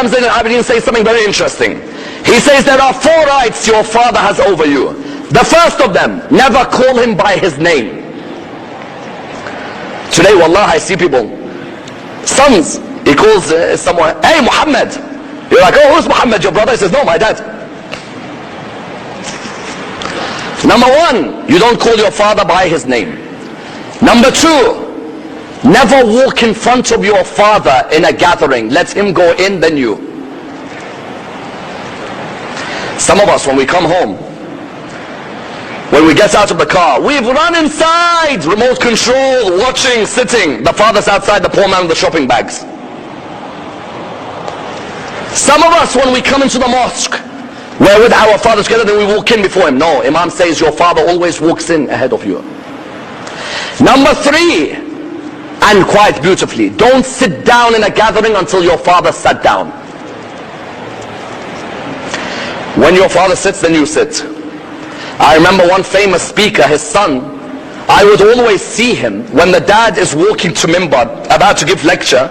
Imam Zain al-Abidin says something very interesting. He says there are 4 rights your father has over you. The first of them, never call him by his name. Today, wallah, I see people, sons, he calls someone, hey Muhammad. You're like, oh, who's Muhammad, your brother? He says, no, my dad. Number 1, you don't call your father by his name. Number 2, never walk in front of your father in a gathering. Let him go in, then you. Some of us, when we come home, when we get out of the car, we've run inside, remote control, watching, sitting. The father's outside, the poor man with the shopping bags. Some of us, when we come into the mosque, we're with our father together, then we walk in before him. No, Imam says your father always walks in ahead of you. Number 3, and quite beautifully, don't sit down in a gathering until your father sat down. When your father sits, then you sit. I remember one famous speaker, his son, I would always see him when the dad is walking to Mimbar, about to give lecture.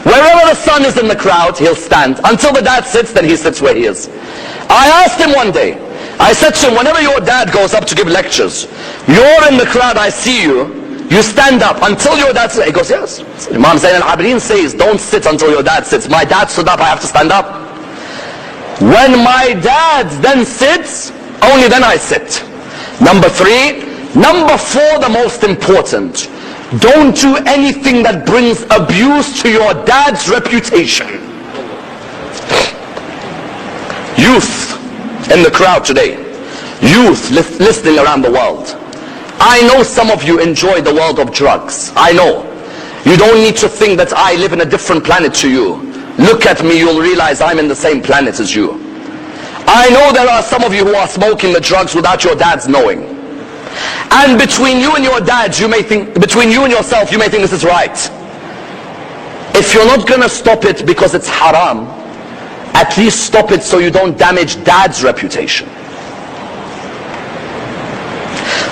Wherever the son is in the crowd, he'll stand. Until the dad sits, then he sits where he is. I asked him one day, I said to him, whenever your dad goes up to give lectures, you're in the crowd, I see you, you stand up until your dad sits. He goes, yes. Imam Zain al-Abidin says, don't sit until your dad sits. My dad stood up, I have to stand up. When my dad then sits, only then I sit. Number 3. Number 4, the most important. Don't do anything that brings abuse to your dad's reputation. Youth in the crowd today, youth listening around the world. I know some of you enjoy the world of drugs. I know. You don't need to think that I live in a different planet to you. Look at me, you'll realize I'm in the same planet as you. I know there are some of you who are smoking the drugs without your dads knowing. And between you and your dads, you may think, between you and yourself, you may think this is right. If you're not going to stop it because it's haram, at least stop it so you don't damage dad's reputation.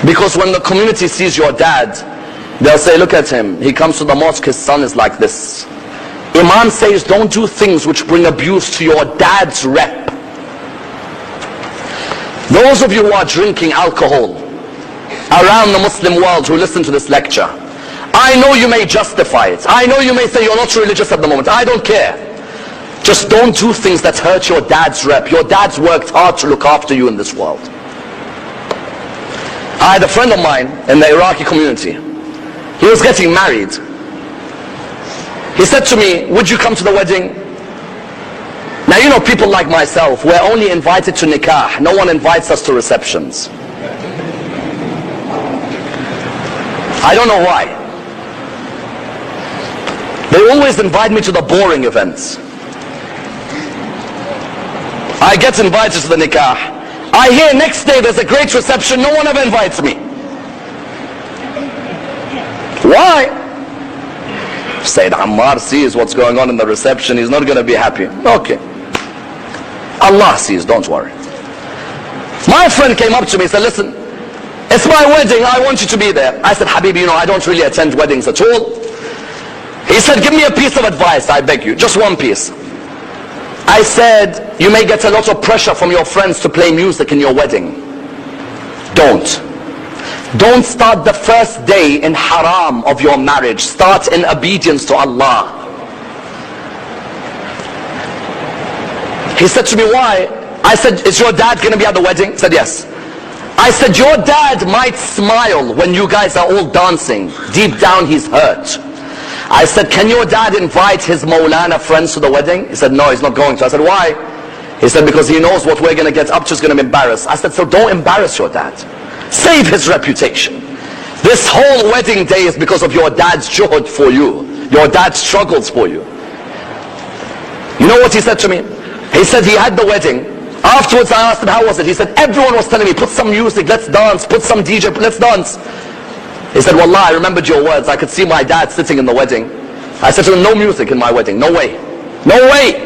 Because when the community sees your dad, they'll say, look at him, he comes to the mosque, his son is like this. Imam says, don't do things which bring abuse to your dad's rep. Those of you who are drinking alcohol around the Muslim world who listen to this lecture, I know you may justify it. I know you may say you're not religious at the moment. I don't care. Just don't do things that hurt your dad's rep. Your dad's worked hard to look after you in this world. I had a friend of mine in the Iraqi community. He was getting married. He said to me, would you come to the wedding? Now you know, people like myself, we're only invited to nikah. No one invites us to receptions. I don't know why. They always invite me to the boring events. I get invited to the nikah. I hear next day there's a great reception, no one ever invites me. Why? Sayyid Ammar sees what's going on in the reception, he's not going to be happy. Okay. Allah sees, don't worry. My friend came up to me and said, listen, it's my wedding, I want you to be there. I said, Habibi, you know, I don't really attend weddings at all. He said, give me a piece of advice, I beg you, just one piece. I said, you may get a lot of pressure from your friends to play music in your wedding. Don't start the first day in haram of your marriage. Start in obedience to Allah. He said to me, why? I said, is your dad going to be at the wedding? He said, yes. I said, your dad might smile when you guys are all dancing. Deep down he's hurt. I said, can your dad invite his Maulana friends to the wedding? He said, no, he's not going to. I said, why? He said, because he knows what we're going to get up to is going to be embarrassed. I said, so don't embarrass your dad. Save his reputation. This whole wedding day is because of your dad's juhud for you. Your dad's struggles for you. You know what he said to me? He said he had the wedding. Afterwards I asked him, how was it? He said, everyone was telling me, put some music, let's dance, put some DJ, let's dance. He said, wallah, I remembered your words. I could see my dad sitting in the wedding. I said to him, no music in my wedding. No way. No way.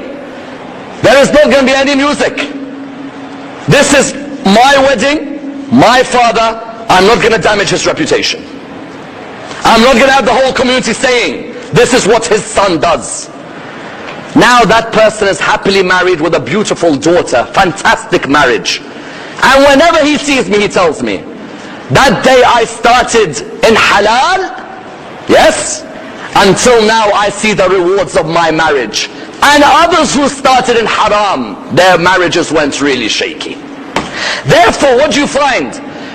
There is not going to be any music. This is my wedding, my father. I'm not going to damage his reputation. I'm not going to have the whole community saying, this is what his son does. Now that person is happily married with a beautiful daughter, fantastic marriage. And whenever he sees me, he tells me, that day I started in halal, yes, until now I see the rewards of my marriage. And others who started in haram, their marriages went really shaky. Therefore, what do you find?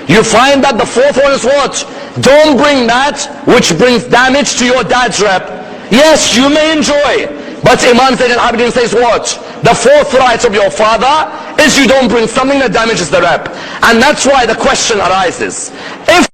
You find that the fourth one is what? Don't bring that which brings damage to your dad's rep. Yes, you may enjoy, but Imam Zayn al-Abidin says what? The fourth right of your father is you don't bring something that damages the rep. And that's why the question arises. If